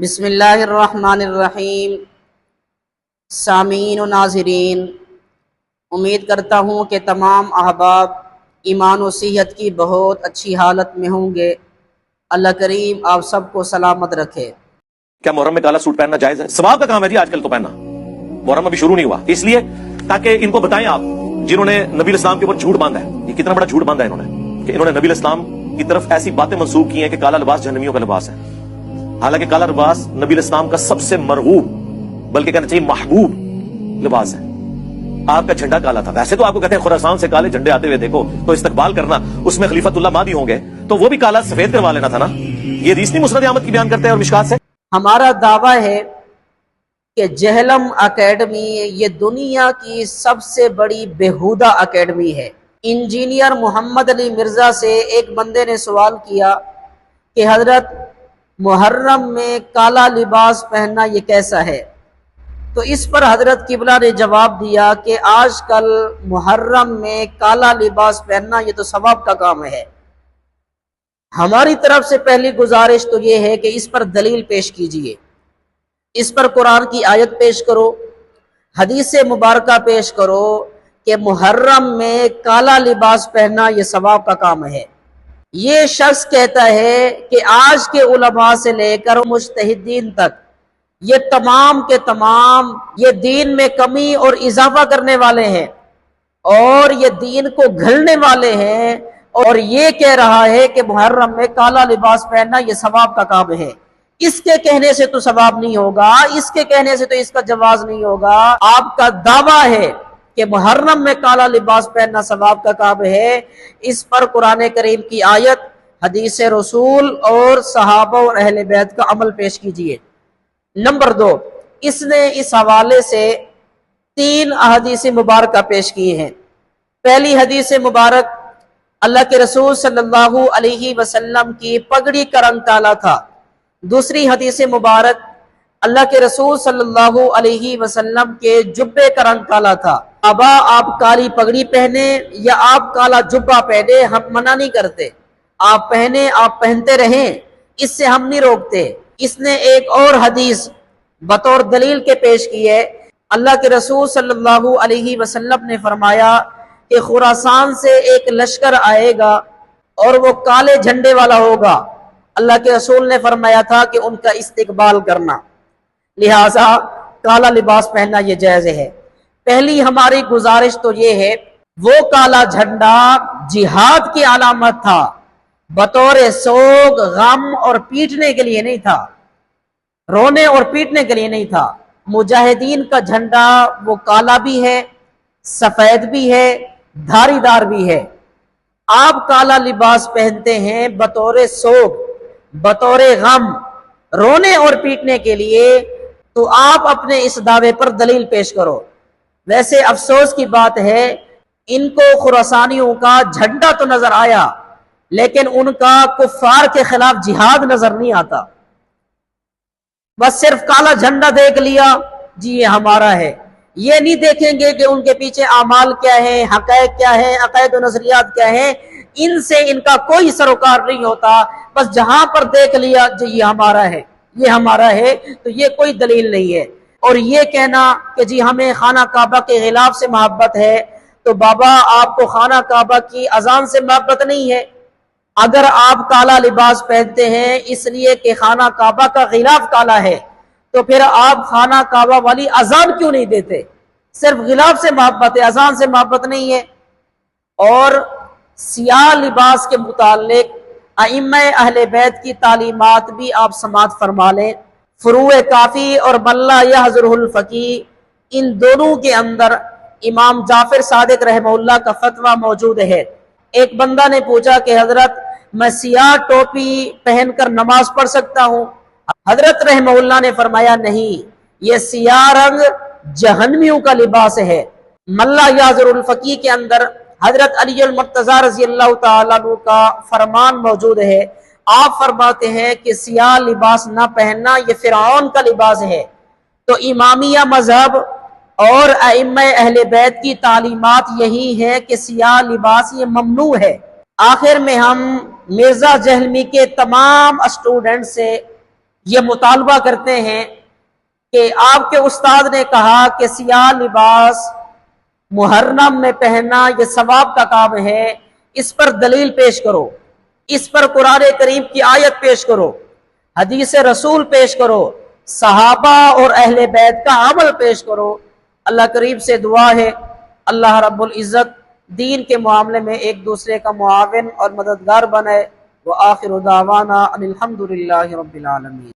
بسم اللہ الرحمن الرحیم۔ سامعین و ناظرین، امید کرتا ہوں کہ تمام احباب ایمان و صحت کی بہت اچھی حالت میں ہوں گے۔ اللہ کریم آپ سب کو سلامت رکھے۔ کیا محرم میں کالا سوٹ پہننا جائز ہے؟ ثواب کا کام ہے جی آج کل تو پہننا، محرم ابھی شروع نہیں ہوا، اس لیے تاکہ ان کو بتائیں آپ جنہوں نے نبی اسلام کے اوپر جھوٹ باندھا ہے، یہ کتنا بڑا جھوٹ باندھا ہے انہوں نے کہ انہوں نے نبی اسلام کی طرف ایسی باتیں منسوخ کی ہیں کہ کالا لباس جہنمیوں کا لباس ہے، حالانکہ کالا لباس نبی اسلام کا سب سے مرغوب بلکہ کہنا چاہیے محبوب لباس ہے۔ آپ کا جھنڈا کالا تھا، ویسے تو آپ کو کہتے ہیں خراسان سے کالے جھنڈے آتے ہوئے دیکھو تو استقبال کرنا، اس میں خلیفۃ اللہ مہدی ہوں گے تو وہ بھی کالا سفید کروا لینا تھا نا۔ یہ حدیث نہیں مسند احمد کی بیان کرتے ہیں اور مشکات سے؟ ہمارا دعویٰ ہے کہ جہلم اکیڈمی یہ دنیا کی سب سے بڑی بےہودہ اکیڈمی ہے۔ انجینئر محمد علی مرزا سے ایک بندے نے سوال کیا کہ حضرت محرم میں کالا لباس پہننا یہ کیسا ہے؟ تو اس پر حضرت قبلہ نے جواب دیا کہ آج کل محرم میں کالا لباس پہننا یہ تو ثواب کا کام ہے۔ ہماری طرف سے پہلی گزارش تو یہ ہے کہ اس پر دلیل پیش کیجئے، اس پر قرآن کی آیت پیش کرو، حدیث مبارکہ پیش کرو کہ محرم میں کالا لباس پہننا یہ ثواب کا کام ہے۔ یہ شخص کہتا ہے کہ آج کے علماء سے لے کر مجتہدین تک یہ تمام کے تمام یہ دین میں کمی اور اضافہ کرنے والے ہیں اور یہ دین کو گھلنے والے ہیں، اور یہ کہہ رہا ہے کہ محرم میں کالا لباس پہننا یہ ثواب کا کام ہے۔ اس کے کہنے سے تو ثواب نہیں ہوگا، اس کے کہنے سے تو اس کا جواز نہیں ہوگا۔ آپ کا دعویٰ ہے کہ محرم میں کالا لباس پہننا ثواب کا کام ہے، اس پر قرآن کریم کی آیت، حدیث رسول اور صحابہ اور اہل بیت کا عمل پیش کیجئے۔ نمبر 2، اس نے اس حوالے سے 3 احادیث مبارکہ پیش کی ہیں۔ پہلی حدیث مبارک، اللہ کے رسول صلی اللہ علیہ وسلم کی پگڑی کا رنگ کالا تھا۔ دوسری حدیث مبارک، اللہ کے رسول صلی اللہ علیہ وسلم کے جبے کا رنگ کالا تھا۔ ابا آپ کالی پگڑی پہنے یا آپ کالا جبہ پہنے ہم منع نہیں کرتے، آپ پہنے، آپ پہنتے رہیں، اس سے ہم نہیں روکتے۔ اس نے ایک اور حدیث بطور دلیل کے پیش کی ہے۔ اللہ کے رسول صلی اللہ علیہ وسلم نے فرمایا کہ خراسان سے ایک لشکر آئے گا اور وہ کالے جھنڈے والا ہوگا۔ اللہ کے رسول نے فرمایا تھا کہ ان کا استقبال کرنا، لہٰذا کالا لباس پہننا یہ جائز ہے۔ پہلی ہماری گزارش تو یہ ہے، وہ کالا جھنڈا جہاد کی علامت تھا، بطور سوگ، غم اور پیٹنے کے لیے نہیں تھا، رونے اور پیٹنے کے لیے نہیں تھا۔ مجاہدین کا جھنڈا وہ کالا بھی ہے، سفید بھی ہے، دھاری دار بھی ہے۔ آپ کالا لباس پہنتے ہیں بطور سوگ، بطور غم، رونے اور پیٹنے کے لیے، تو آپ اپنے اس دعوے پر دلیل پیش کرو۔ ویسے افسوس کی بات ہے، ان کو خراسانیوں کا جھنڈا تو نظر آیا لیکن ان کا کفار کے خلاف جہاد نظر نہیں آتا۔ بس صرف کالا جھنڈا دیکھ لیا، جی یہ ہمارا ہے، یہ نہیں دیکھیں گے کہ ان کے پیچھے اعمال کیا ہے، حقائق کیا ہے، عقائد و نظریات کیا ہیں۔ ان سے ان کا کوئی سروکار نہیں ہوتا، بس جہاں پر دیکھ لیا جی یہ ہمارا ہے، یہ ہمارا ہے، تو یہ کوئی دلیل نہیں ہے۔ اور یہ کہنا کہ جی ہمیں خانہ کعبہ کے غلاف سے محبت ہے، تو بابا آپ کو خانہ کعبہ کی اذان سے محبت نہیں ہے۔ اگر آپ کالا لباس پہنتے ہیں اس لیے کہ خانہ کعبہ کا غلاف کالا ہے، تو پھر آپ خانہ کعبہ والی اذان کیوں نہیں دیتے؟ صرف غلاف سے محبت ہے، اذان سے محبت نہیں ہے۔ اور سیاہ لباس کے متعلق ائمہ اہل بیت کی تعلیمات بھی آپ سماعت فرما لیں۔ فروع کافی اور من لا یحضرہ الفقیہ، ان دونوں کے اندر امام جعفر صادق رحمہ اللہ کا فتویٰ موجود ہے۔ ایک بندہ نے پوچھا کہ حضرت میں سیاہ ٹوپی پہن کر نماز پڑھ سکتا ہوں؟ حضرت رحمہ اللہ نے فرمایا نہیں، یہ سیاہ رنگ جہنمیوں کا لباس ہے۔ من لا یحضر الفقیہ کے اندر حضرت علی المرتضیٰ رضی اللہ تعالیٰ عنہ کا فرمان موجود ہے۔ آپ فرماتے ہیں کہ سیاہ لباس نہ پہننا یہ فرعون کا لباس ہے۔ تو امامیہ مذہب اور ائمہ اہل بیت کی تعلیمات یہی ہے کہ سیاہ لباس یہ ممنوع ہے۔ آخر میں ہم مرزا جہلمی کے تمام اسٹوڈنٹ سے یہ مطالبہ کرتے ہیں کہ آپ کے استاد نے کہا کہ سیاہ لباس محرم میں پہننا یہ ثواب کا کام ہے، اس پر دلیل پیش کرو، اس پر قرآن کریم کی آیت پیش کرو، حدیث رسول پیش کرو، صحابہ اور اہل بیت کا عمل پیش کرو۔ اللہ کریم سے دعا ہے اللہ رب العزت دین کے معاملے میں ایک دوسرے کا معاون اور مددگار بنائے۔ وآخر دعوانا ان الحمد للہ رب العالمین۔